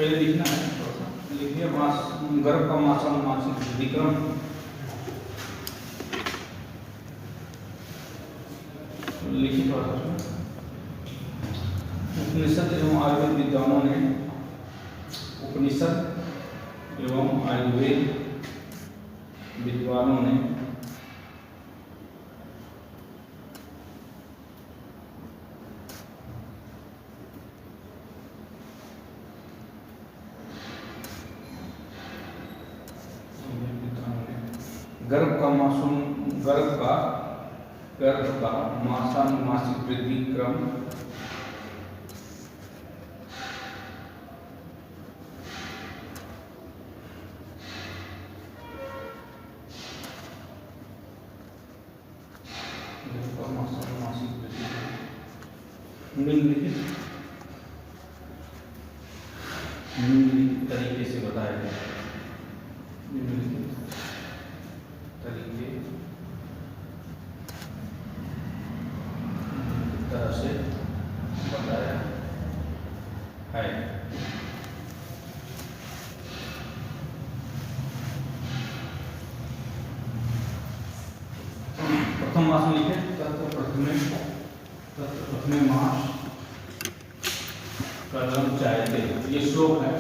पहले लिखना है, थोड़ा सा लिखिए। मास गर्भ का मासानुमासिक वृद्धि क्रम। लिखिए थोड़ा सा। उपनिषद एवं आयुर्वेद विद्वानों ने गर्भ का मासानुमासिक वृद्धि क्रम निम्नलिखित तरीके से बताया गया। निम्नलिखित तरीके तरह से बताया है। प्रथम मास में लिखे तत्व प्रथमे मास कलम चाहते, ये श्लोक है।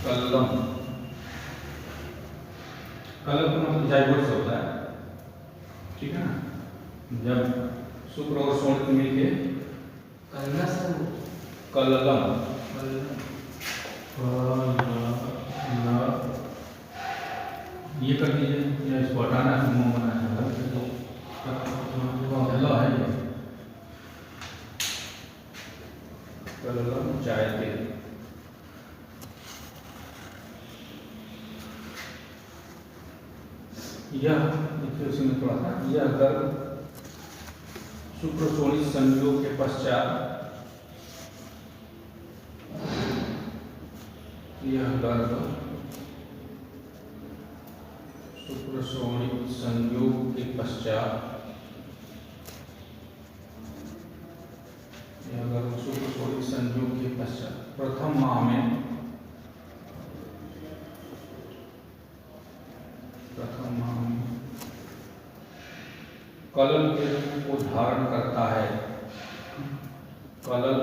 कलम कलम का मतलब जाइगोट से होता है, ठीक है ना। जब शुक्र और शोण मिलके कलम ये कर दीजिए, या इसको हटाना है, मुंह बनाना है, कलम चाहते। यह देखिए उसमें थोड़ा सा, यह गर्भ शुक्र शोणी संयोग के पश्चात, यह गर्भ शुक्र शोणी संयोग के पश्चात, यह गर्भ शुक्र शोणी संयोग के पश्चात प्रथम माह में कलल के रूप को धारण करता है। कलल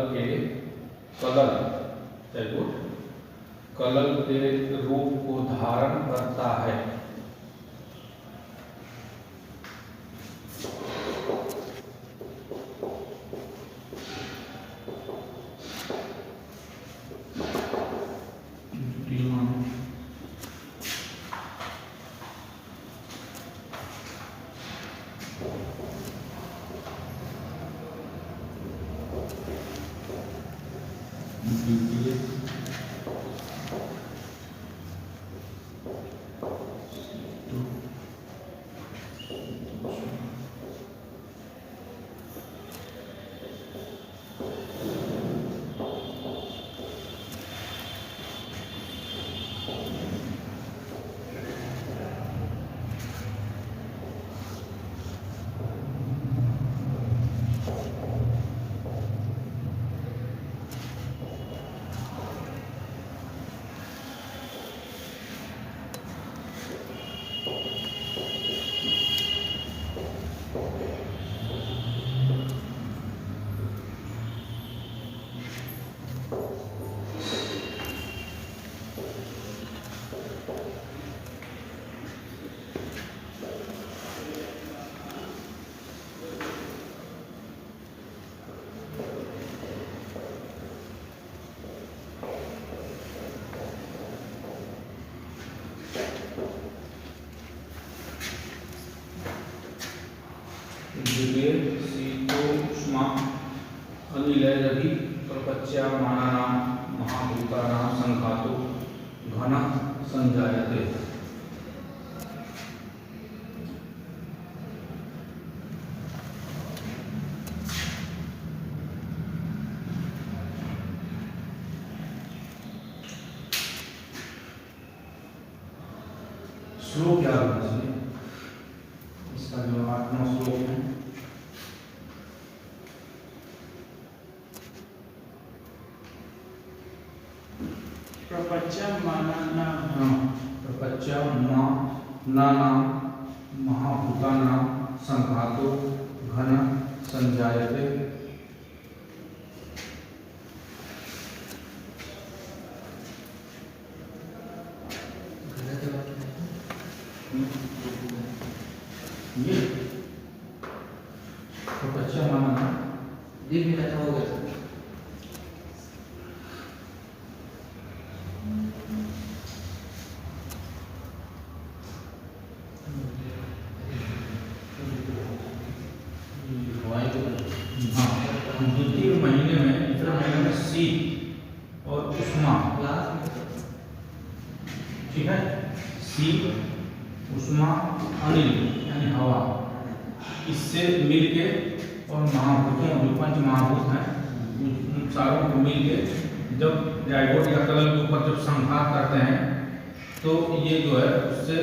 के रूप को धारण करता है। शीतोष्मा अनिलैरभि प्रपच्यामानानां महाभूतानां संघातो घनः संजायते। श्लोक याद होना चाहिए, इसका जो 8-9 श्लोक है। प्रपंचम मानना प्रपंचम नानाम महाभूतानां संघातो घन संजायते। ये प्रपंचम मानना ये भी कथा हो गया। द्वितीय महीने में इतर महीने में शीत और उष्मा, ठीक है, शीत उष्मा अनिल यानी हवा, इससे मिलके और महाभूतों जो पंच महाभूत हैं उन सारों को मिलके जब जायगोट या कलम के ऊपर जब संघात करते हैं तो ये जो है उससे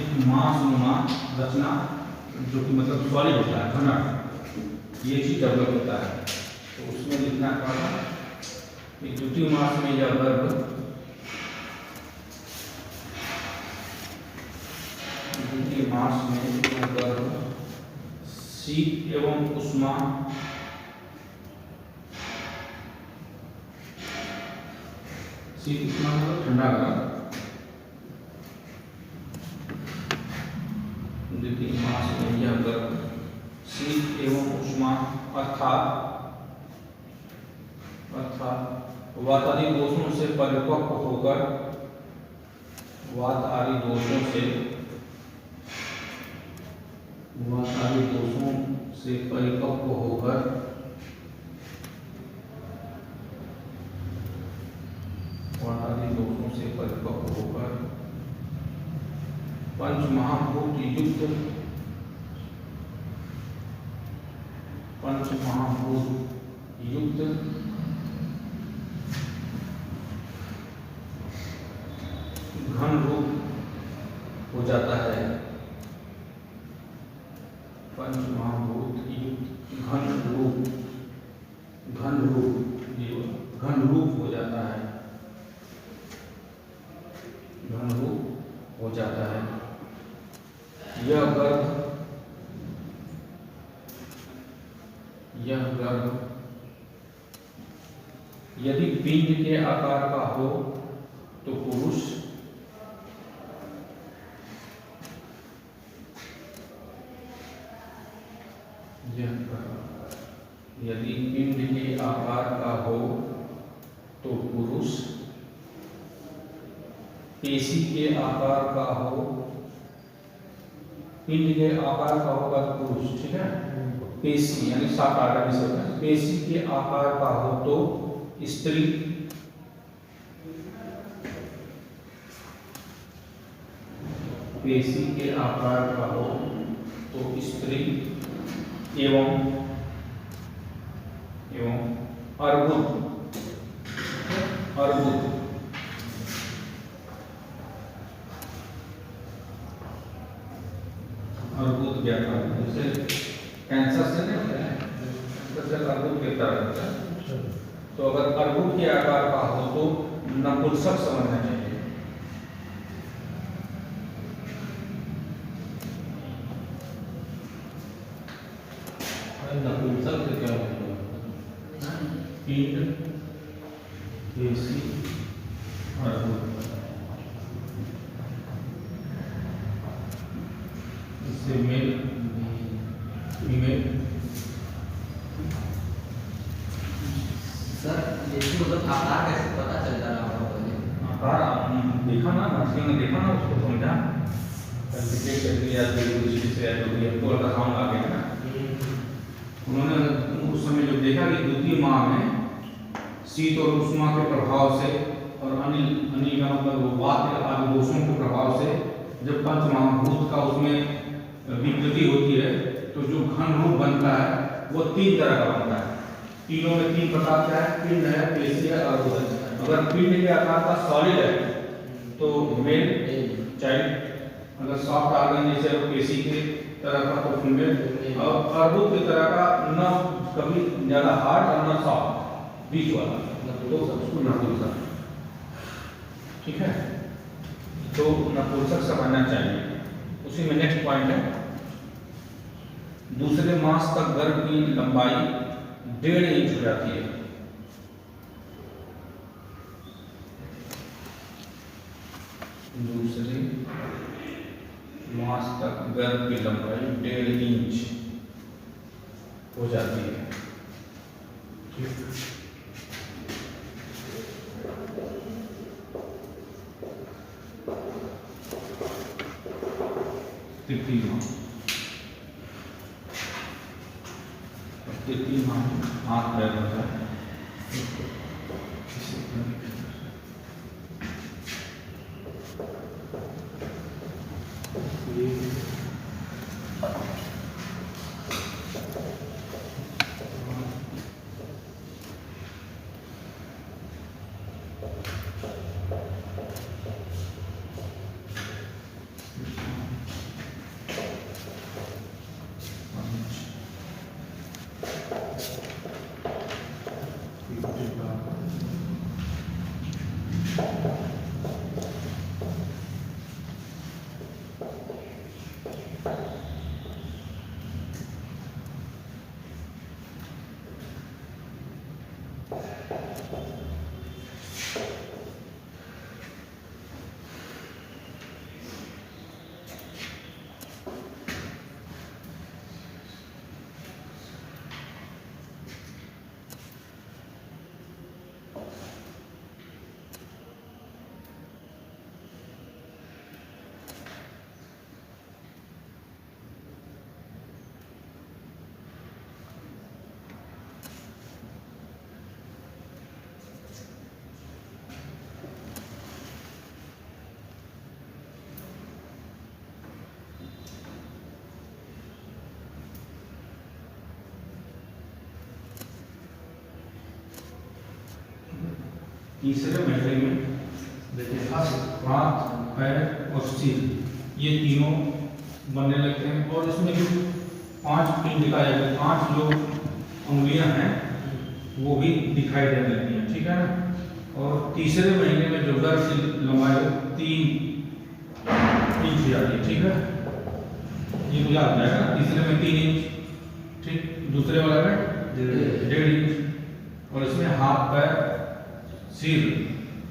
एक मांसनुमा रचना जो कि मतलब सॉलिड होता है, घना, ये चीज डेवलप होता है। तो उसमें लिखना पड़ा कि द्वितीय मास में यह गर्भ द्वितीय मास में यह गर्भ शीत एवं उष्मा शीत उष्मा मतलब ठंडा गर्भ, द्वितीय मास में यह गर्भ शीत एवं उष्मा अर्थात वात आदि दोषों से परिपक्व होकर वात आदि दोषों से परिपक्व होकर वात आदि दोषों से परिपक्व होकर पंच महाभूत युक्त घन रूप हो जाता है। पंच महाभूत युक्त घन रूप हो जाता है, घन रूप हो जाता है। यह गर्भ यदि पिंड के आकार का हो तो पुरुष, यदि पिंड के आकार का हो तो पुरुष, पेशी के आकार का हो, पिंड के आकार का होगा तो पुरुष, ठीक है, पेशी यानी साकार का विषय है, पेशी के आकार का हो तो स्त्री, पेशी के आकार का हो तो स्त्री एवं अर्बुद क्या था, जैसे कैंसर से नहीं होता है, कैंसर से अर्बुद के तरह होता है। तो अगर अर्बुद के आकार का हो तो नपुंसक समझना चाहिए। नपुंसक से क्या होगा? पिंड, पेशी, अर्बुद, इससे मेल फीमेल। सर ये मतलब आकार कैसे पता चलता है आपको? आकार देखा ना, मछली में देखा ना, उसको समझा, कल्पिटेट कर दिया, दृष्टि से हमको लगा साउंड आ गया ना। उन्होंने उस समय जब देखा कि द्वितीय माह में शीत और उष्मा के प्रभाव से और अनिल का मतलब वात आदि दोषों के प्रभाव से जब पंच महाभूत का उसमें विकृति होती है तो जो घन रूप बनता है वो 3 तरह का बनता है। तीनों में 3 प्रकार का है, पिंड है, पेशी है और अर्बुद। अगर पिंड के आकार का सॉलिड है तो मेल चाइल्ड, मतलब सॉफ्ट ऑर्गन जैसे पेशी के तरह का तो फीमेल, और अर्बुद की तरह का न कभी ज्यादा हार्ड और न सॉफ्ट, बीच वाला, तो उसको नपुंसक, ठीक है। तो नपुंसक समझना चाहिए। उसी में नेक्स्ट पॉइंट है, दूसरे मास तक गर्भ की लंबाई 1.5 इंच हो जाती है। दूसरे मास तक गर्भ की लंबाई 1.5 इंच हो जाती है। तृतीय माह हाथ पैर होता है। तीसरे महीने में देखिए हाथ, पैर और सिर ये तीनों बनने लगते हैं, और इसमें जो 5 पिन दिखाया गया, 5 जो उंगलियां हैं वो भी दिखाई देने लगती हैं, ठीक है ना। और तीसरे महीने में जो गर्भ की लंबाई 3 इंच हो जाती है, ठीक है। ये मुझे याद आएगा, तीसरे में 3 इंच, ठीक, दूसरे वाला में 1.5 इंच, और इसमें हाथ, पैर, सिर,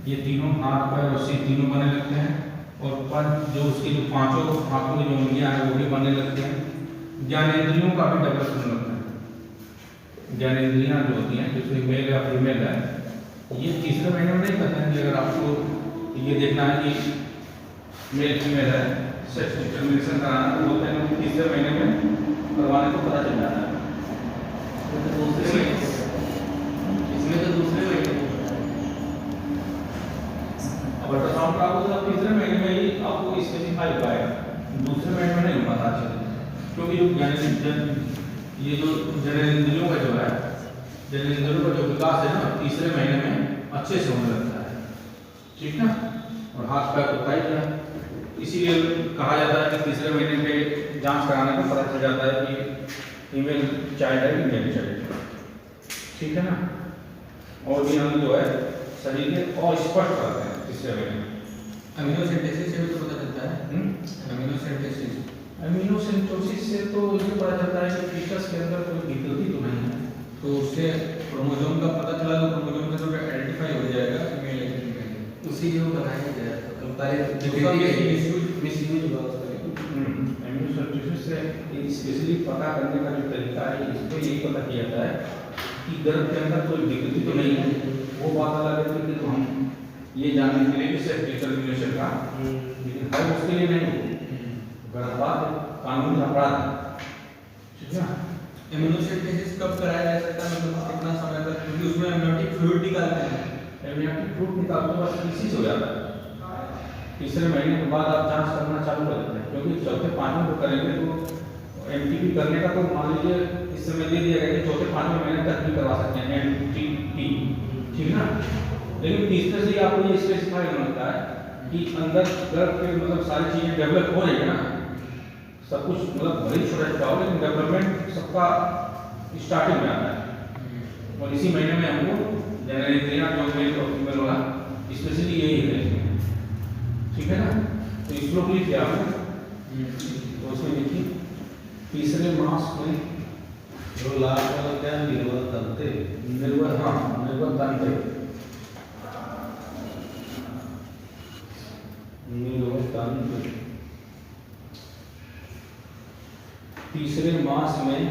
ये तीनों हाथ, पैर और सिर तीनों बनने लगते हैं। और पंच जो उसके जो 5 हाथों की जो उंगलियां हैं वो भी बनने लगते हैं। ज्ञानेंद्रियों का भी डेवलप होने लगता है। ज्ञानेंद्रियां जो होती हैं, जैसे मेल या फीमेल है, ये तीसरे महीने में नहीं करते हैं कि अगर आपको ये देखना है कि मेल फीमेल है, सेक्स डिटरमिनेशन कराना, तो बोलते हैं कि तीसरे महीने में करवाने को पता चल जाता है। इसमें तो दूसरे महीने अल्ट्रासाउंड का आपको तीसरे महीने में ही आपको स्पेसिफाई हो पाएगा, दूसरे महीने में नहीं पता चलेगा, क्योंकि ये जो जननेंद्रियों का जो है, जननेंद्रियों का जो विकास है ना, तीसरे महीने में अच्छे से होने लगता है, ठीक है। और हाथ पैर तो खाई गया, इसीलिए कहा जाता है कि तीसरे महीने पे जांच कराने पर पता चल जाता है कि फीमेल चाइल्ड है कि मेल चाइल्ड है, ठीक है ना। और भी हम जो है शरीर के अस्पष्ट करते हैं तीसरे महीने में। अमीनोसिंथेसिस से भी तो पता चलता है। अमीनोसिंथेसिस से तो ये पता चलता है कि फीटस के अंदर कोई विकृति तो नहीं है, तो उससे क्रोमोसोम का पता चला, तो क्रोमोसोम का तो आइडेंटिफाई हो जाएगा कि मेल है कि फीमेल है। उसी जो बनाया गया है तो पहले मिसयूज हुआ उसका। अमीनोसिंथेसिस से स्पेशली पता करने का जो तरीका है, इसको यही पता किया जाता है कि गर्भ के अंदर कोई विकृति तो नहीं है। वो बात अलग है कि तो हम ये जानने के लिए कि सेक्स डिटरमिनेशन का, लेकिन हर उसके लिए नहीं, गर्भपात कानूनी अपराध, ठीक है। इम्यूनोसिंथेसिस कब कराया जा सकता है, मतलब कितना समय तक, क्योंकि उसमें एमनियोटिक फ्लूइड निकालते हैं। एमनियोटिक फ्लूइड निकालते बस इसी से हो जाता है। तीसरे महीने के बाद आप जांच करना चालू कर देते हैं, क्योंकि चौथे पांचवें को करेंगे तो एमटीपी करने का तो मान लीजिए इस समय दे दिया गया कि चौथे पांचवें महीने तक भी करवा सकते हैं एमटीपी, ठीक है ना। लेकिन तीसरे से ही आपको ये स्पेसिफाई होना होता है कि कि अंदर गर्भ के मतलब सारी चीज़ें डेवलप हो रही है ना, सब कुछ मतलब भले ही छोटा छोटा हो लेकिन डेवलपमेंट सबका स्टार्टिंग में आता है। और इसी महीने में हमको जनवरी जो मेल और फीमेल वाला स्पेशली यही है इसमें, ठीक है ना। तो इसको क्लिक किया आपने, तो उसमें देखिए तीसरे मास में जो लास्ट वाला क्या है, निर्वल तंत्र, निर्वल, हाँ निर्वल तंत्र, निर्वल तंत्र तीसरे मास में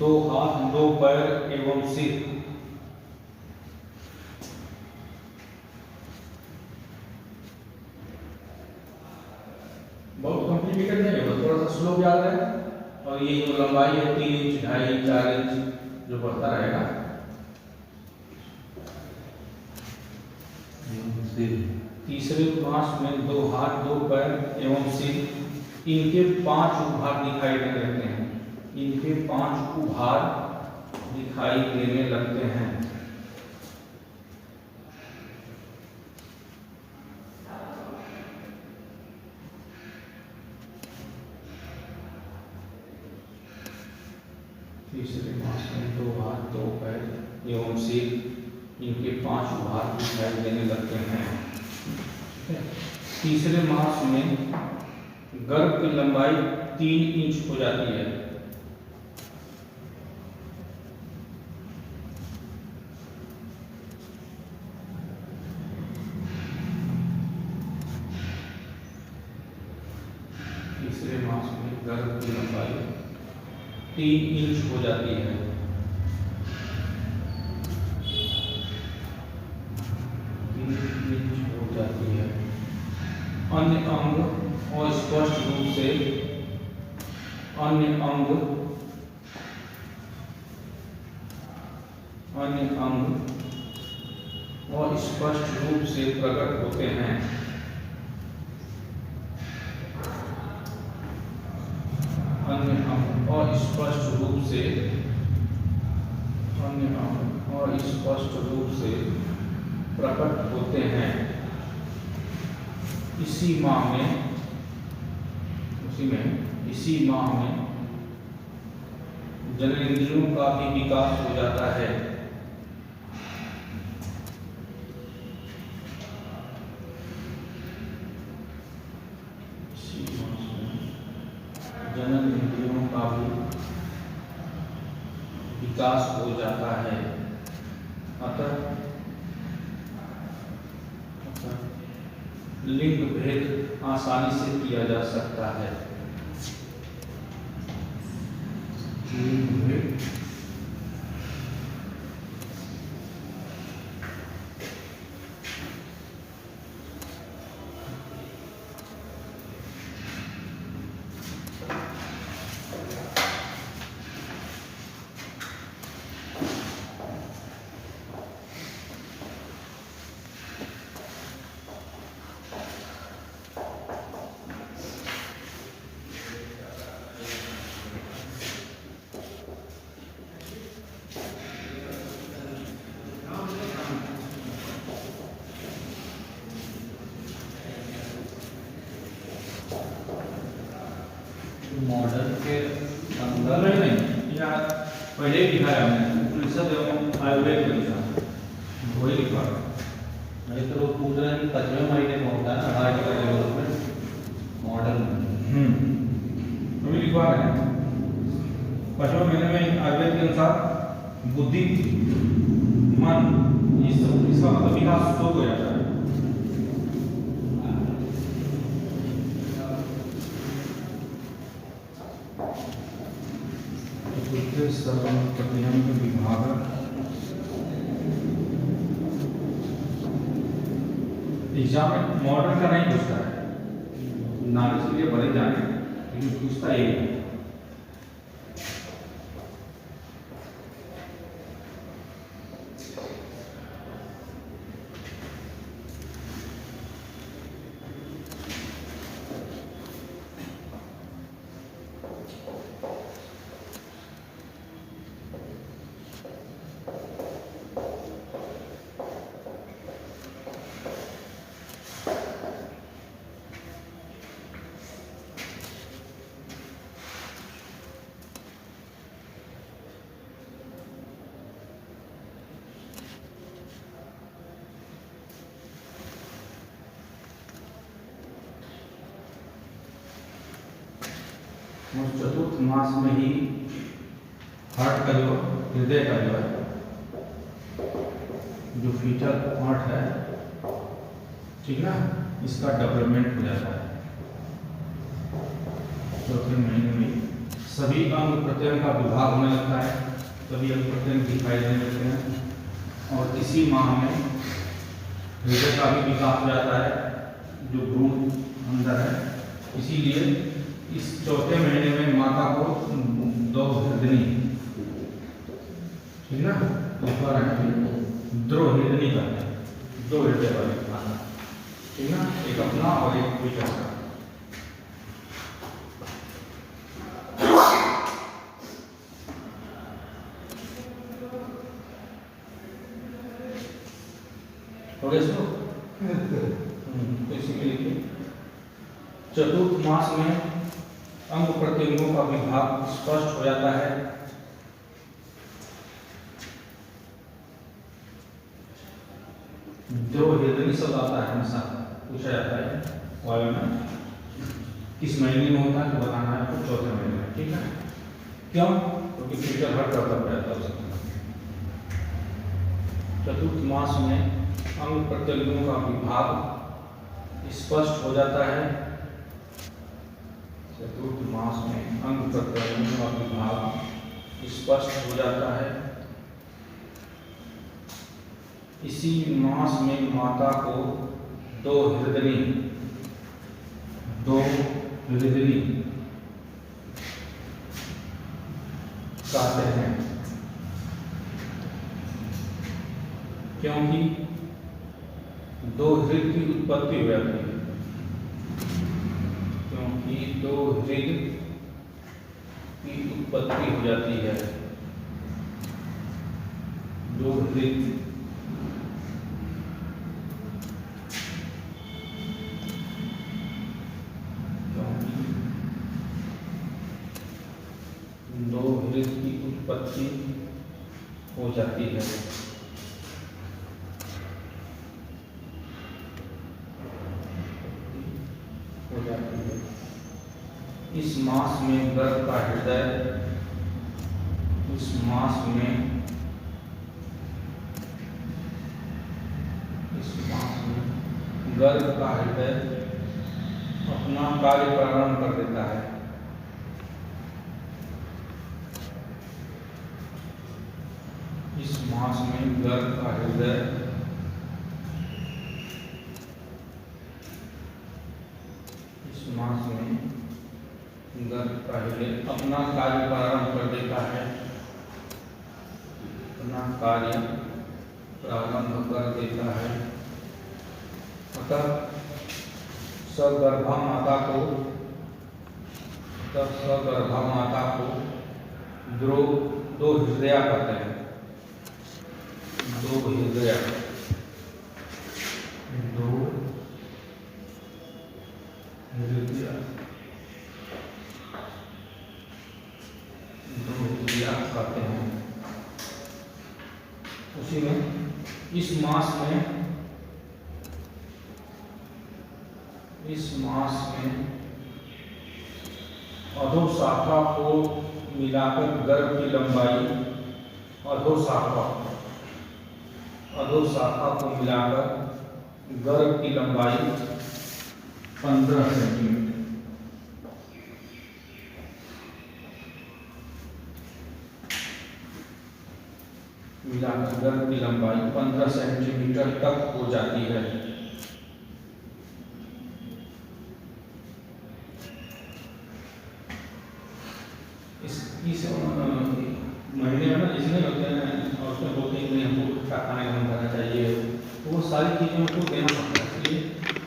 2 हाथ 2 पैर एवं सिर, बहुत कॉम्प्लिकेटेड नहीं है, थोड़ा सा स्लो याद है। और ये जो लंबाई है 3 इंच 2.5 4 इंच जो बढ़ता रहेगा। तीसरे मास में 2 हाथ 2 पैर एवं सिर, इनके 5 उभार दिखाई देने लगते हैं, इनके 5 उभार दिखाई देने लगते हैं। तीसरे मास में 2 हाथ 2 पैर एवं सिर, इनके 5 उभार दिखाई देने लगते हैं। तीसरे मास में गर्भ की लंबाई 3 इंच हो जाती है। तीसरे मास में गर्भ की लंबाई 3 इंच हो जाती है। 3 इंच हो जाती है। अन्य अंग और स्पष्ट रूप से, अन्य अंग और स्पष्ट रूप से प्रकट होते हैं। अन्य अंग और स्पष्ट रूप से, अन्य अंग और स्पष्ट रूप से प्रकट होते हैं। इसी माह में जननेंद्रियों का भी विकास हो जाता है। इसी माह में जननेंद्रियों का भी विकास हो जाता है। अतः लिंग भेद आसानी से किया जा सकता है। लिंग भेद मॉडल के अंदर नहीं या पहले ही लिखा है हमने ऋषभ एवं आयुर्वेद में लिखा, वही लिखा। नहीं तो वो पूछ रहे हैं कि 5वें महीने में होता है ना हार्ट का डेवलपमेंट मॉडल में। अभी लिखवा रहे हैं 5वें महीने में आयुर्वेद के अनुसार बुद्धि मन इसका मतलब विकास शुरू हो जाता है। प्रतिहंग विभाग एग्जाम में मॉडर्न का नहीं पूछता है, नॉलेज के लिए बड़े जाने, लेकिन पूछता एक है। और चतुर्थ मास में ही हार्ट का जो हृदय का जो है जो फीटल हार्ट है, ठीक ना, इसका डेवलपमेंट हो जाता है। चौथे महीने में सभी अंग प्रत्यंग का विभाग होने लगता है, सभी अंग प्रत्यंग दिखाई देने लगते हैं। और इसी माह में हृदय का भी विकास हो जाता है, जो भ्रूण अंदर है। इसीलिए इस चौथे महीने में माता को द्रौहिर्दनी, ठीक ना, लिखवा रहे हैं, द्रौहिर्दनी कहते हैं, दो हृदय वाली माता, ठीक ना, एक अपना और एक बेटा का। हो गया इसको? इसी के लिए चतुर्थ मास में अंग प्रत्यंगों का विभाग स्पष्ट हो जाता है। द्रौहिर्दनी शब्द आता है, हमेशा पूछा जाता है वायु में, किस महीने में होता है तो बताना है आपको, चौथे महीने में, ठीक है। क्यों? क्योंकि फीटल हार्ट डेवलप रहता है उसमें। चतुर्थ मास में अंग प्रत्यंगों का विभाग स्पष्ट हो जाता है। चतुर्थ मास में अंग प्रत्यंगों का विभाग स्पष्ट हो जाता है। इसी मास में माता को द्रौहिर्दनी कहते हैं, क्योंकि दो हृदय की उत्पत्ति हो जाती है, क्योंकि दो हृदय की उत्पत्ति हो जाती है। दो हृदय की उत्पत्ति हो जाती है। इस मास में गर्भ का हृदय, इस मास में गर्भ का हृदय अपना कार्य प्रारंभ कर देता है। इस मास में गर्भ का हृदय अपना कार्य प्रारंभ कर देता है, अपना कार्य प्रारंभ कर देता है। अतः सगर्भा माता को दो हृदय कहते हैं, दो हृदय कहते हैं। उसी में इस मास में अधोशाखा को मिलाकर गर्भ की लंबाई, अधोशाखा को मिलाकर गर्भ की लंबाई 15 सेंटीमीटर, मिलाकर गर्भ की लंबाई 15 सेंटीमीटर तक हो जाती है। इस महीने में ना इसमें होते हैं और उसमें बोलते हैं कि हमको क्या खाने का मन करना चाहिए, तो वो सारी चीज़ें हमको देना पड़ता है। इसलिए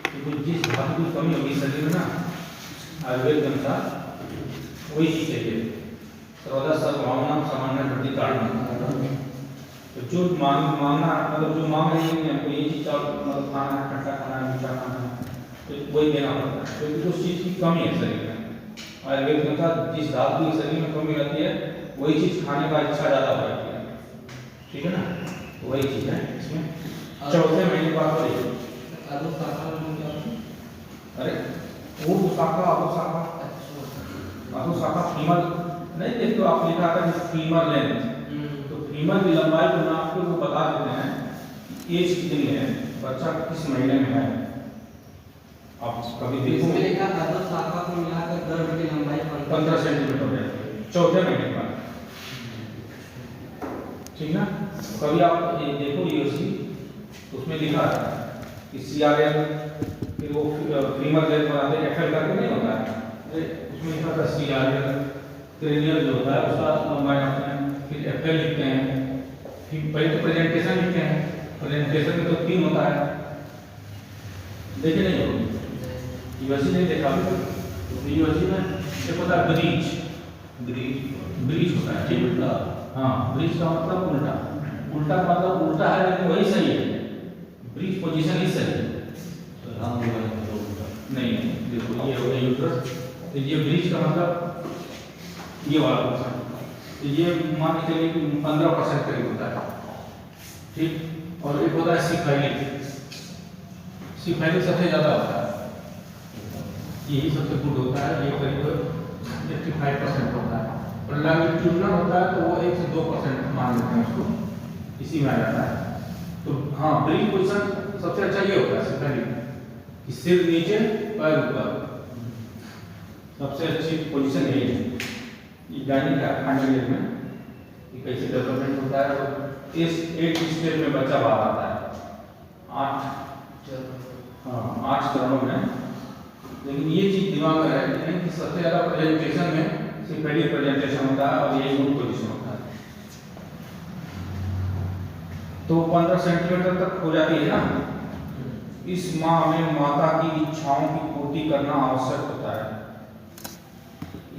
क्योंकि जिस धातु की कमी होगी शरीर में ना, आयुर्वेद के अनुसार वही चीज़ चाहिए। सर्वदा सर्वभावना सामान्य प्रति कारण, तो जो मांगना मतलब जो मांग रही है हमको ये चीज़ मतलब खाना है, खट्टा खाना है, मीठा खाना है, तो वही देना पड़ता है। क्योंकि उस चीज़ की कमी है शरीर में, आयुर्वेद के अनुसार जिस धातु की शरीर में कमी रहती है वही चीज़ खाने का इच्छा ज़्यादा हो जाती है, ठीक है ना। तो वही चीज़ है इसमें। चौथे महीने बाद अरे वो शाखा मातृशाखा फीमर नहीं देख तो आप लिखा था फीमर लेंथ, तो फीमर की लंबाई को नाप के वो बता देते हैं कि एज कितनी है, बच्चा किस महीने में है। आप कभी देखो इसमें लिखा था तो शाखा को मिलाकर गर्भ की लंबाई 15 सेंटीमीटर हो जाती है चौथे महीने पर, ठीक ना। कभी आप ये देखो यूसी उसमें लिखा है कि CRL, फिर वो फीमर लेंथ बनाते हैं FL करके नहीं होता है, उसमें लिखा था CRL क्रेनियल जो होता है उसका लंबाई नापते हैं, फिर FL लिखते हैं, फिर पहले तो प्रेजेंटेशन लिखते हैं, प्रेजेंटेशन में तो 3 होता है, देखे नहीं होगी यूसी नहीं देखा अभी, यूसी में एक होता है ब्रीच, ब्रीच होता है ठीक उल्टा, हाँ ब्रीच का मतलब उल्टा, उल्टा का मतलब उल्टा है लेकिन वही सही है, ब्रीच पोजीशन ही सही है। नहीं देखो ये हो गया यूट्रस, तो ये ब्रीच का मतलब ये वाला पोर्शन, तो ये मान के चलिए कि 15% करीब होता है ठीक। और एक होता है सिफाइलिक, सिफाइलिक सबसे ज़्यादा होता है, यही सबसे गुड होता है, ये करीब 85% होता है, और लॉन्गिट्यूडिनल होता है तो वो 1 से 2% मान लेते हैं उसको, इसी में आ जाता है। तो हाँ ब्रीच पोजीशन सबसे अच्छा ये होता है सिफाइलिक, कि सिर नीचे पैर ऊपर, सबसे अच्छी पोजीशन यही है। ये गाइनिक का फाइनल में ये कैसे डेवलपमेंट होता है, तो इस 8 स्टेज में बच्चा बाहर आता है, 8 चरणों में। लेकिन ये चीज दिमाग में रहे कि सबसे ज़्यादा प्रेजेंटेशन में सिंपैथिक प्रेजेंटेशन होता है और ये गुड पोजीशन होता है। तो 15 सेंटीमीटर तक हो जाती है ना। इस माह में माता की इच्छाओं की पूर्ति करना आवश्यक होता है।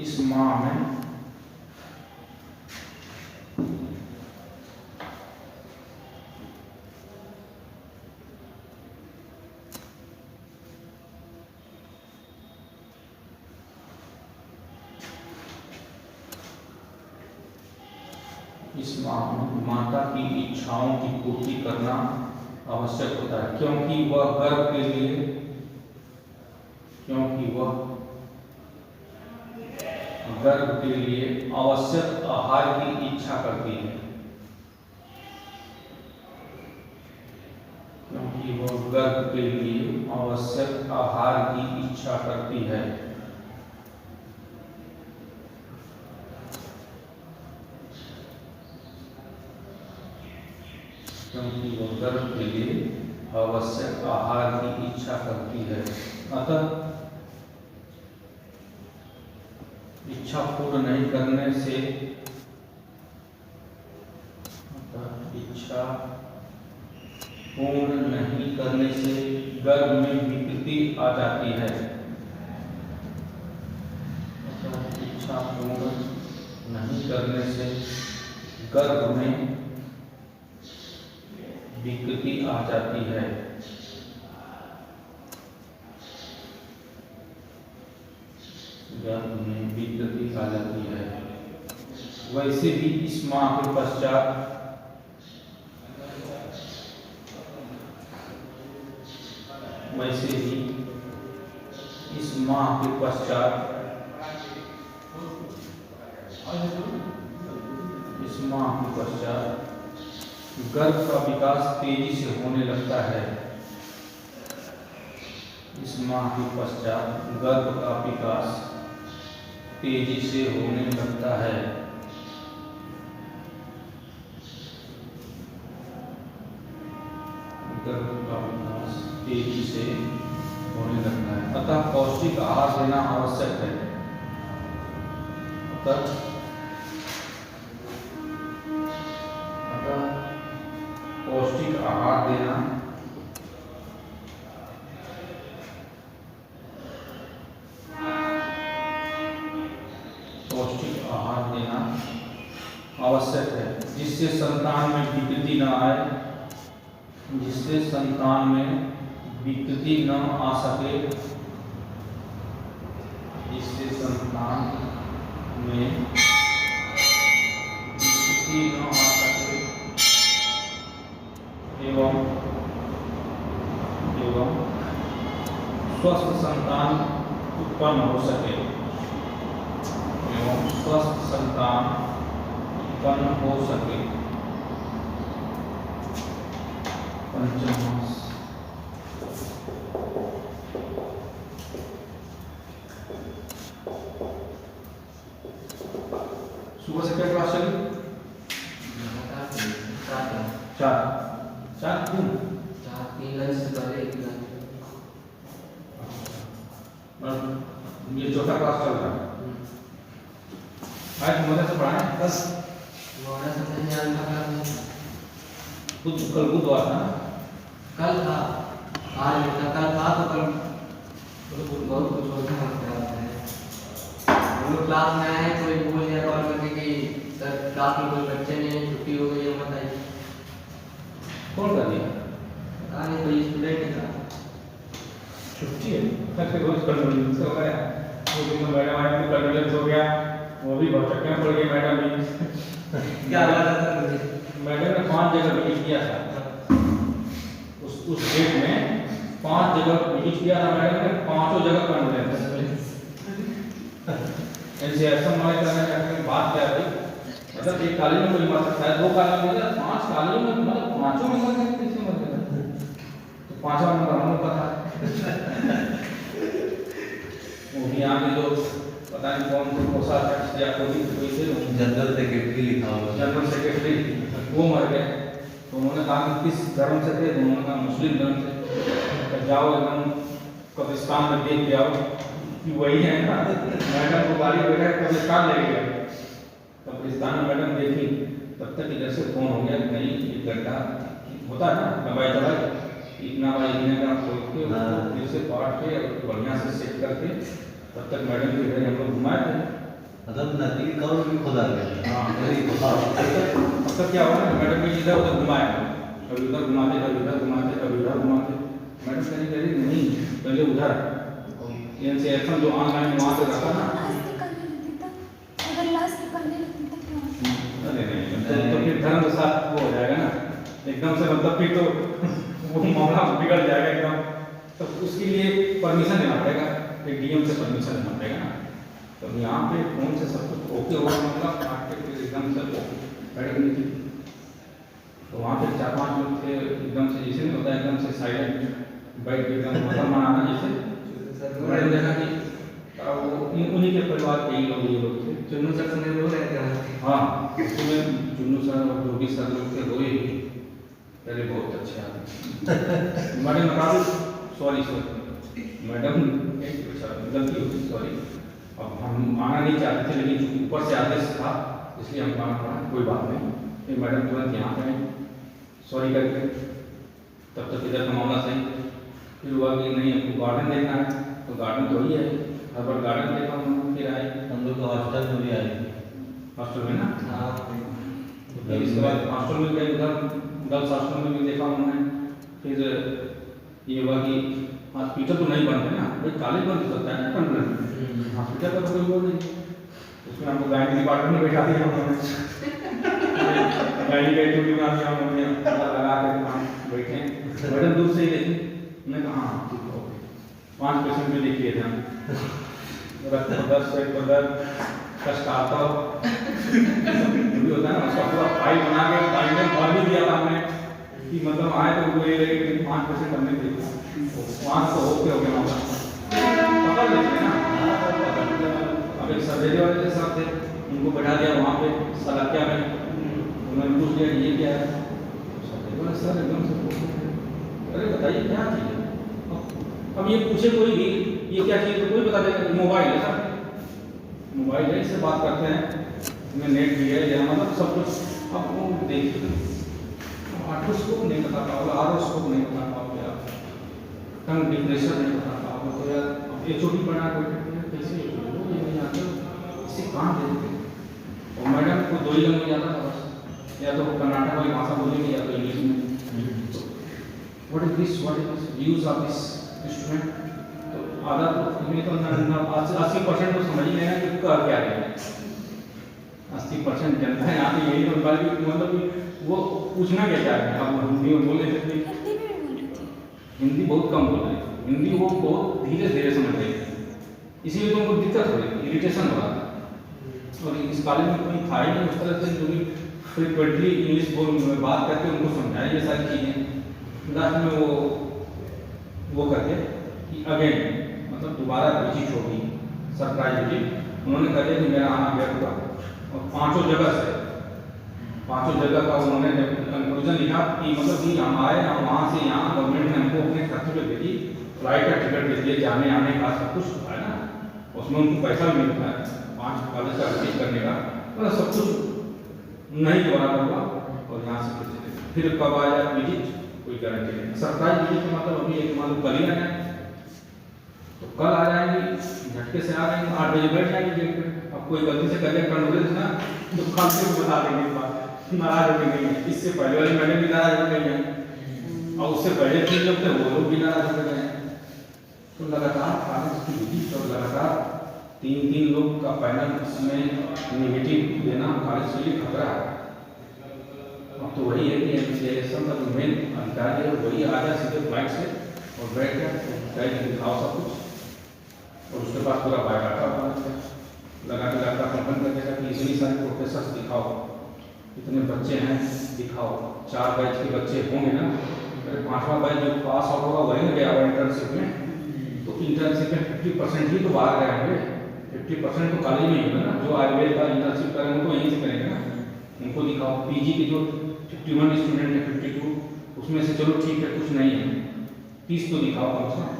इस माह में माता की इच्छाओं की पूर्ति करना आवश्यक होता है, क्योंकि वह गर्भ के लिए आवश्यक आहार की इच्छा करती है, क्योंकि वह गर्भ के लिए आवश्यक आहार की इच्छा करती है। क्योंकि वह गर्भ के लिए आवश्यक आहार की इच्छा करती है, अतः इच्छा पूर्ण नहीं करने से गर्भ में विकृति आ जाती है। इच्छा पूर्ण नहीं करने से गर्भ में विकृति आ जाती है। गर्भ में विकृति आ जाती है। वैसे भी इस माह के पश्चात गर्भ का विकास तेजी से होने लगता है। इस माह के पश्चात गर्भ का विकास तेजी से होने लगता है। गर्भ का विकास तेजी से होने लगता है, अतः पौष्टिक आहार देना आवश्यक है। पौष्टिक आहार देना आवश्यक है, जिससे संतान में विकृति न आए, जिससे संतान में विकृति न आ सके, जिससे संतान में विकृति न आ सके एवं स्वस्थ संतान उत्पन्न हो सके। एवं स्वस्थ संतान उत्पन्न हो सके। पंचम मास। सुबह से क्या क्लास चली? चार चार क्यों? ये चौथा क्लास चल रहा है। आज मदद से पढ़ाना है बस। खुद कल बुधवार था ना? कल था, आज कल था तो कल बहुत कुछ होता है। हम लोग क्लास में आए कोई बोल दिया कॉल करके कि सर क्लास में कोई बच्चे नहीं है, छुट्टी हो गई है, बताइए। कौन कर दिया? पता नहीं कोई स्टूडेंट ही था। छुट्टी है सबसे रोज कन्वीनियंस हो गया। वो दिन मैडम आए तो कन्वीनियंस हो गया, वो भी बहुत चक्कर पड़ गई मैडम भी। क्या बात है मुझे? मैडम ने 5 जगह विजिट किया था। उस डेट में 5 जगह विजिट किया था मैडम ने, 5 जगह कन्वीनियंस। ऐसे ऐसा हमारे करने का बात क्या है? मतलब एक कॉलेज में कोई मर सकता है, 2 कॉलेज में, 5 कॉलेज में, मतलब 5 में मर सकते किसी मर सकता। तो 5वां नंबर हम लोग का था। वो भी यहाँ के लोग पता नहीं कौन से कोषाध्यक्ष या कोई थे, जनरल सेक्रेटरी लिखा हुआ। जनरल सेक्रेटरी वो मर गए। तो उन्होंने कहा कि किस धर्म से थे? उन्होंने कहा मुस्लिम धर्म से। तो जाओ एकदम कब्रिस्तान में देख के आओ कि वही है ना। मैडम को गाड़ी बैठा कब्रिस्तान ले गया। कब्रिस्तान में मैडम देखी, तब तक इधर से फोन हो गया कि नहीं एक गड्ढा होता है ना, दवाई इतना बाई इतने का खोल के फिर से काट के बढ़िया से सेट करके, तब तक मैडम के घर हम लोग घुमाए थे। मतलब नकली कवर भी खुदा गया। हाँ अब तक क्या हुआ ना, मैडम भी इधर उधर घुमाए, कभी उधर घुमाते, कभी इधर घुमाते, कभी उधर घुमाते। मैडम कहीं नहीं, पहले उधर ऐसा जो ऑनलाइन वहाँ से रखा ना। अरे नहीं तो फिर धर्म के साथ वो हो जाएगा ना एकदम से, मतलब फिर तो वो मामला बिगड़ जाएगा एकदम। तो उसके लिए परमिशन लेना पड़ेगा, एक डीएम से परमिशन लेना पड़ेगा ना। तो यहाँ पे फोन से सब कुछ ओके होगा, मतलब आपके फिर एकदम से बैठ नहीं थी। तो वहाँ पे 4-5 लोग थे, एकदम से जैसे नहीं होता एकदम से साइलेंट बैठ के एकदम मतलब मनाना जैसे। मैंने देखा कि वो उन्हीं के परिवार के ही लोग ये लोग थे। चुन्नू सर ने रो रहे थे। हाँ उसमें चुन्नू सर और जोगी सर लोग थे, रोए पहले बहुत अच्छे आदमी। मैडम बता दो सॉरी मैडम गलती होगी सॉरी। अब हम आना नहीं चाहते थे, लेकिन ऊपर से आदेश था इसलिए हम आना पड़ा, कोई बात नहीं। फिर मैडम तुरंत यहाँ पे सॉरी करके, तब तक इधर का मामला सही। फिर हुआ कि नहीं हमको गार्डन देखना है, तो गार्डन तो वही है, हर बार गार्डन देखा हम। फिर आए हम लोग तो हॉस्टल में भी आए, हॉस्टल में ना। हाँ तो फिर इसके बाद हॉस्टल में गए, उधर गर्ल्स हॉस्टल में भी देखा उन्होंने। फिर ये हुआ कि हॉस्पिटल तो नहीं बनते ना भाई, कॉलेज बन सकता है ना परमानेंट, हॉस्पिटल का तो कोई वो नहीं। उसमें हमको गायनी डिपार्टमेंट में बैठा दिया उन्होंने, गायनी का ड्यूटी बना दिया उन्होंने, लगा के बैठे। मैडम दूर से ही देखी, मैंने कहा हाँ ठीक है ओके। 5 पेशेंट भी देखिए थे, रक्त प्रदर्श, पेट प्रदर्श, कष्टार्थ भी होता है ना, उसका पूरा फाइल बना के फाइल में भर भी दिया था हमने कि मतलब आए तो वो ये लगे कि 5% हमने देखा। वहाँ तो ओके हो गया मामला, पकड़ लेते ना। अब एक सर्वेरी वाले साहब थे, उनको बैठा दिया वहाँ पे सलाकिया में, उन्होंने पूछ लिया ये क्या है। सर एकदम से अरे बताइए क्या चीज़ है। अब ये पूछे कोई भी ये क्या चीज़, तो कोई बता देगा मोबाइल है सर, मोबाइल है, इससे बात करते हैं, इसमें नेट भी है, या मतलब सब कुछ। अब वो देखिए आर्थोस्कोप नहीं बता पाओगे, आरोस्कोप नहीं बता पाओगे आप, टंग डिप्रेशन नहीं बता पाओगे, तो यार अब HOD पढ़ा कैसे वो ये नहीं आते, इससे कहाँ देखते। और मैडम को 2 ही लैंग्वेज आता था बस, या तो कर्नाटक वाली भाषा बोलेंगे या तो इंग्लिश में। What is this, what is use of this instrument. तो आधा तो इनमें तो 80% तो समझ ही लेना कि कर क्या रहे हैं। 80% जनता है यहाँ पे यही तो बात की, मतलब कि वो पूछना क्या चाह रहे हैं। आप हिंदी में बोल देते थे, हिंदी बहुत कम बोल रहे हैं, हिंदी वो बहुत धीरे धीरे समझ रहे हैं, इसीलिए तो उनको दिक्कत हो रही है, इरिटेशन हो रहा है। और इस कॉलेज में कोई था ही नहीं उस तरह से जो भी फ्रिक्वेंटली इंग्लिश बोल बात करके उनको समझाएं ये सारी चीज़ें। लास्ट में वो करके कि अगेन मतलब दोबारा विजिट होगी, सरप्राइज विजिट। उन्होंने कह दिया कि मेरा आना व्यर्थ हुआ, और पांचों जगह का उन्होंने कंक्लूजन लिखा कि मतलब कि हम आए, हम वहाँ से यहाँ गवर्नमेंट ने हमको अपने खर्चे पे भेजी, फ्लाइट का टिकट दे दिए, जाने आने का सब कुछ है ना, उसमें उनको पैसा भी मिलता है 5 कॉलेज का विजिट करने का, मतलब सब कुछ नहीं बराबर हुआ। और यहाँ से फिर कब आया विजिट कोई गारंटी नहीं। सरप्राइज विजिट का मतलब अभी एक मान लो कल ही आना है तो कल आ जाएंगे, झटके से आ जाएंगे, 8 बजे बैठ जाएंगे गेट पे। अब कोई गलती से कर कंडोलेंस ना तो कल से बता देंगे इस बात, नाराज हो गए हैं। इससे पहले वाले मैंने भी नाराज हो गए हैं और उससे पहले 3 लोग थे वो लोग भी नाराज हो गए हैं। तो लगातार कॉलेज की विजिट और लगातार 3 लोग का पैनल इसमें नेगेटिव देना कॉलेज के लिए खतरा है। अब तो वही है कि एमसीएसएम का जो मेन अधिकारी है वही आ जाए सीधे फ्लाइट से और बैठ कर दिखाओ सब कुछ, और उसके बाद पूरा बायोडाटा लगा के कंपन कर देगा कि इतनी सारे प्रोफेसर दिखाओ, इतने बच्चे हैं दिखाओ, 4 बैच के बच्चे होंगे ना, अरे 5वां बैच जो पास आउट होगा वही ना गया इंटर्नशिप में, तो इंटर्नशिप में 50% ही तो बाहर गए होंगे, 50% तो कॉलेज में ही होगा ना। जो आयुर्वेद का इंटर्नशिप करेंगे उनको यहीं से करेंगे ना, उनको दिखाओ। पीजी के जो 51 स्टूडेंट है 52, उसमें से चलो ठीक है कुछ नहीं है, 30 तो दिखाओ कम से कम।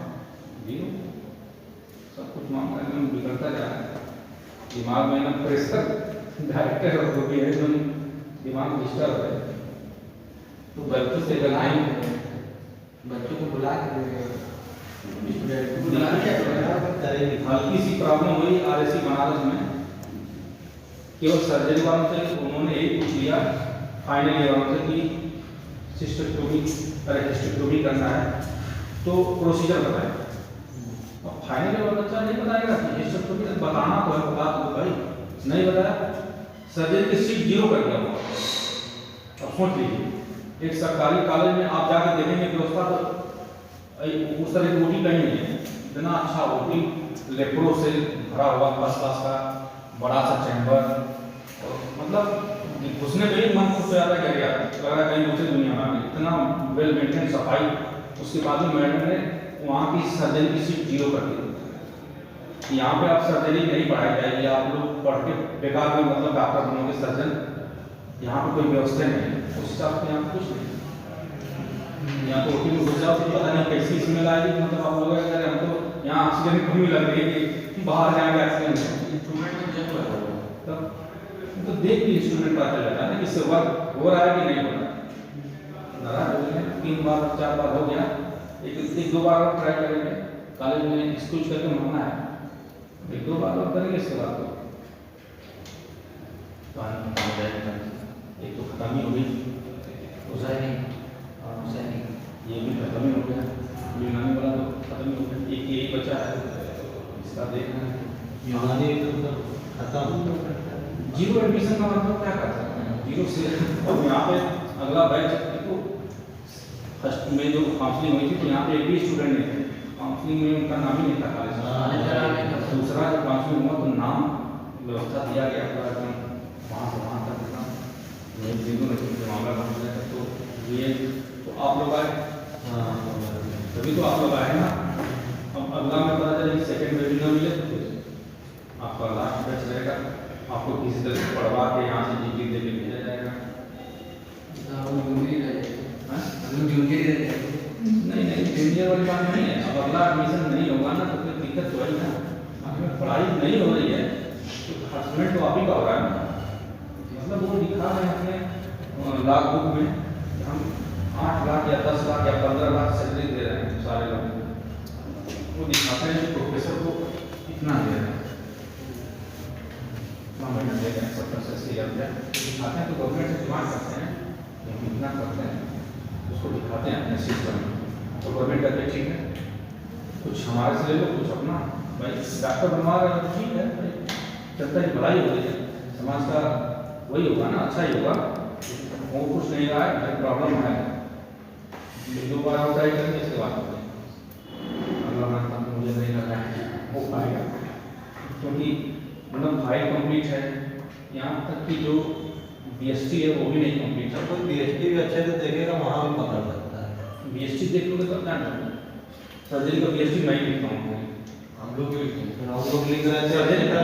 सब कुछ मामला एकदम बिगड़ता जा रहा है, दिमाग में ना प्रेशर डायरेक्टर और जो भी है एकदम दिमाग डिस्टर्ब है। तो गलती से बच्चों को बुला के हल्की सी प्रॉब्लम हुई आरएससी बनारस में, केवल सर्जरी वालों से उन्होंने यही पूछ लिया फाइनल ईयर वालों से कि हिस्टेक्टोमी करना है तो प्रोसीजर बताएं। अब फाइनल ईयर वाला बच्चा नहीं बताएगा कि हिस्टेक्टोमी बताना तो है, बता दो भाई, नहीं बताया, सर्जरी की सीट 0 कर दिया हुआ। अब सोच लीजिए एक सरकारी कॉलेज में आप जाकर देखेंगे व्यवस्था तो उस तरह की ओटी कहीं नहीं है, इतना अच्छा ओटी लेप्रो से भरा हुआ फर्स्ट क्लास का बड़ा सा चैम्बर, और मतलब घुसने पे ही मन खुश हो जाता है, लग रहा है कहीं दूसरी दुनिया में, इतना वेल मेंटेन सफाई। उसके बाद में मैडम ने वहाँ की सर्जरी की सीट 0 कर दी। यहाँ पे आप सर्जरी नहीं पढ़ाई जाएगी, आप लोग पढ़ के बेकार में मतलब डॉक्टर बनोगे सर्जन, यहाँ पे कोई व्यवस्था नहीं है उस हिसाब से, यहाँ कुछ नहीं। यहाँ तो ओटी में घुस जाओ तो पता नहीं कैसी स्मेल आएगी, मतलब आप लोग अगर हमको यहाँ ऑक्सीजन की कमी लग रही है कि बाहर जाएंगे ऑक्सीजन इंस्ट्रूमेंट में जब तब तो देख के इंस्ट्रूमेंट पता चल जाता है कि इससे वर्क हो रहा है कि नहीं हो रहा है। नाराज हो गए, 3 बार 4 बार हो गया, एक 2 बार और ट्राई करेंगे, कॉलेज में स्कूल करके मानना है, 1-2 बार और करेंगे, इसके बाद तो एक तो खत्म ही हो गई, ये भी खत्म ही हो गया, यूनानी वाला तो खत्म ही हो गया, एक यही बचा है, इसका देखना है। यूनानी तो खत्म, 0 एडमिशन का मतलब क्या कर सकते हैं, 0 से। अब यहाँ पे अगला बैच तो फर्स्ट में जो काउंसलिंग हुई थी तो यहाँ पे एक भी स्टूडेंट नहीं थे, काउंसलिंग में उनका नाम ही नहीं था कॉलेज में। दूसरा जब काउंसलिंग हुआ तो नाम व्यवस्था दिया गया था वहाँ से वहाँ तक मामला बन गया, तो ये तो आप लोग आए, तभी तो आप लोग आए ना। अब अगला में पता चले सेकेंड बैच ना मिले तो आपका लास्ट बैच रहेगा, आपको किसी तरह से पढ़वा के यहाँ से जीपी दे के भेजा जाएगा। नहीं जूनियर वाली बात नहीं है, अब अगला एडमिशन नहीं होगा ना तो फिर दिक्कत तो वही ना, अगर पढ़ाई नहीं हो रही है तो हरासमेंट तो आप ही का हो रहा है ना। मतलब वो दिखा रहे हैं अपने लाख बुक में हम 8 लाख या 10 लाख या 15 लाख सैलरी दे रहे हैं सारे लोग, वो दिखाते हैं कि प्रोफेसर को इतना दे रहे हैं, महीना दे रहे हैं, 70-80 हज़ार दिखाते हैं, तो गवर्नमेंट से डिमांड करते हैं लेकिन इतना करते हैं उसको दिखाते हैं अपने सिस्टम में, तो गवर्नमेंट कहते हैं ठीक है कुछ हमारे से ले लो, कुछ अपना भाई डॉक्टर बनवा रहे हो ठीक है, जनता की भलाई हो रही है, समाज का वही होगा ना, अच्छा ही होगा। वो कुछ नहीं रहा है भाई, प्रॉब्लम है, 2 बार और ट्राई करेंगे, इसके बाद मुझे नहीं लगा है हो पाएगा, क्योंकि मतलब फाइल कंप्लीट है, यहाँ तक कि जो BST है वो भी नहीं कंप्लीट है। कोई BST भी अच्छे से देखेगा वहाँ भी पकड़ सकता है। BST देखोगे तो अपना सर्जरी का BST मैं ही लिखता हूँ। हम लोग भी लिखते हैं। हम लोग लिख रहे थे सर्जरी का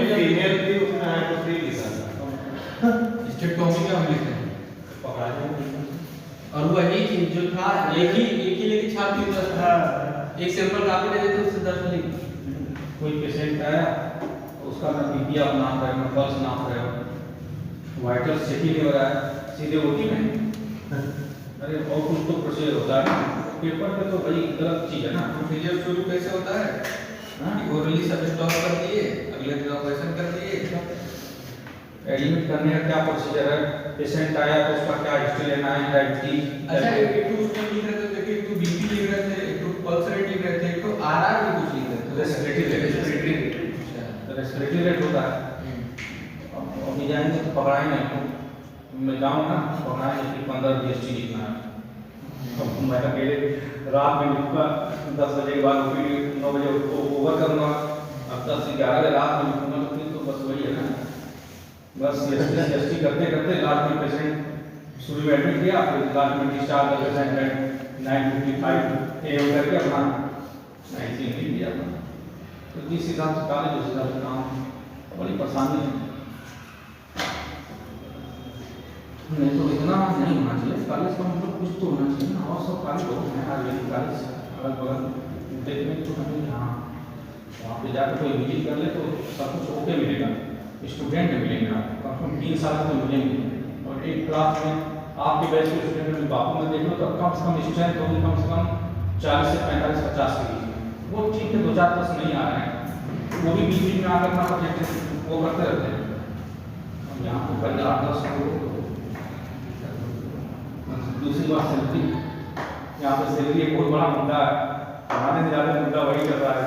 फीमेल भी उसमें है तो फ्री लिखा था। स्टेटोमी का हम लिखते हैं। पकड़ा जाए और वही चीज जो था एक ही लेके छापी हुई था। एक सैंपल कापी दे देते उससे 10 लिख। कोई पेशेंट आया उसका ना बीपी आप नाप रहे हो, ना पल्स नाप रहे हो, वाइटल चेक ही नहीं हो रहा है, सीधे ओटी में। अरे और कुछ तो प्रोसीजर होता है पेपर पे, तो भाई गलत चीज है ना। प्रोसीजर शुरू कैसे होता है? ओरली सब स्टॉप कर दिए, अगले दिन ऑपरेशन कर दिए। एडमिट करने का क्या प्रोसीजर है, पेशेंट आया तो उसका क्या हिस्ट्री लेना है, डायबिटीज। अच्छा एक तो उसमें लिख रहे थे, एक तो बीपी लिख रहे थे, एक तो पल्स रेट लिख रहे थे, एक तो आरआर भी कुछ लिख रहे थे। रेस्पिरेटरी रेट होता है। अब अभी जाएंगे तो पकड़ाएंगे हमको, मैं जाऊँगा पकड़ाएंगे कि 15 BST लिखना है। अब मैं अकेले रात में लिखूँगा 10 बजे के बाद, 9 बजे ओवर करूँगा। अब 10 से 11 बजे रात में लिखूँगा तो फिर तो बस वही है ना, बस CST करते करते लास्ट में पेशेंट शुरू में एडमिट किया, फिर लास्ट में डिस्चार्ज हो गया 9:55 AM करके अपना 19 लिख दिया अपना। तो जिस हिसाब से कॉलेज उस हिसाब से काम, बड़ी परेशानी है। नहीं तो इतना नहीं होना चाहिए कॉलेज का, मतलब कुछ तो होना चाहिए ना। और सब कॉलेज बहुत है आयुर्वेदिक कॉलेज अगल बगल देखने तो हमें यहाँ वहाँ पे जाकर कोई विजिट कर ले तो सब कुछ ओके मिलेगा, स्टूडेंट मिलेंगे आपको कम से कम 3 साल तो मिलेंगे। और एक क्लास में आपके बैच के स्टूडेंट में बापू में देख लो तो कम से कम स्ट्रेंथ होगी कम से कम 40 से 45-50 के बीच में। वो ठीक है 2-4 बस नहीं आ रहे हैं, वो भी बीच बीच में आकर अपना प्रोजेक्ट वो करते रहते हैं। अब यहाँ पर पहले 8-10 को दूसरी बात सैलरी, यहाँ पर सैलरी एक बहुत बड़ा मुद्दा है। हमारे से ज़्यादा मुद्दा वही चल रहा है,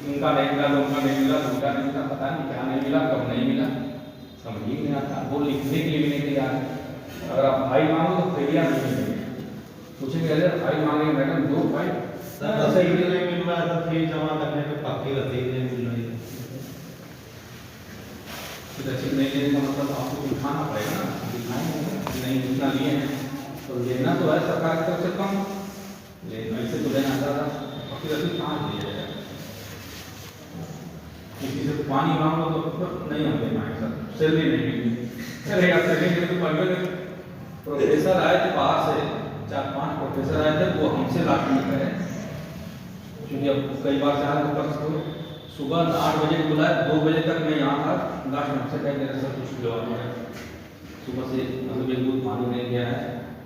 उनका नहीं मिला, उनका नहीं मिला, उनका नहीं मिला, पता नहीं क्या नहीं मिला, कब नहीं मिला, समझ ही नहीं आता। वो लिखने के लिए भी नहीं तैयार है। अगर आप भाई मांगो तो फेरिया नहीं मिलेंगे, पूछेंगे अरे भाई मांगेंगे मैडम दो भाई सही नहीं मिल रहा है तो फीस जमा करने पे पक्की रसीद नहीं मिल रही है। रसीद नहीं लेने का मतलब आपको दिखाना पड़ेगा ना, दिखाएंगे नहीं जितना लिए हैं तो लेना तो है सरकार की तरफ से कम, लेकिन ऐसे तो लेना ज़्यादा, पक्की रसीद कहाँ दिया जाएगा। किसी से पानी मांगो तो नहीं हम दे पाएंगे सर, सैलरी नहीं मिली। अरे यार सैलरी तो पहले प्रोफेसर आए थे बाहर से, 4-5 प्रोफेसर आए थे, वो हमसे लास्ट में करे, क्योंकि अब कई बार से आए तो सुबह 8 बजे बुलाए, 2 बजे तक मैं यहाँ था, लास्ट में हमसे कह मेरे सर कुछ खिलवा है सुबह से, मतलब एक दूध पानी नहीं गया है।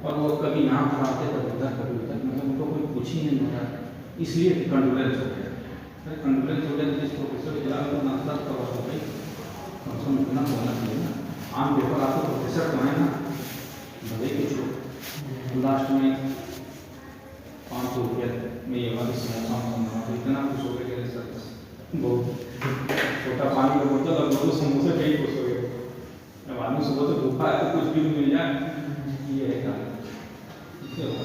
और वो कभी यहाँ पर आते कभी उधर कभी उधर, मतलब उनको कोई कुछ ही नहीं होता, इसलिए कंडोलेंस हो गया। अरे कंडोलेंस हो गया तो जिस प्रोफेसर के खिलाफ नाश्ता कवर हो गई, कम से कम इतना होना चाहिए ना। आम पेपर आपको प्रोफेसर तो है ना, भले कुछ हो, लास्ट में 500 रुपया में ये वाली समोसा इतना खुश हो गया सर, बहुत छोटा पानी का बोतल और 2 समोसे पे ही खुश हो गए। अब आदमी सुबह से भूखा है तो कुछ भी मिल जाए, ये है क्या चलिए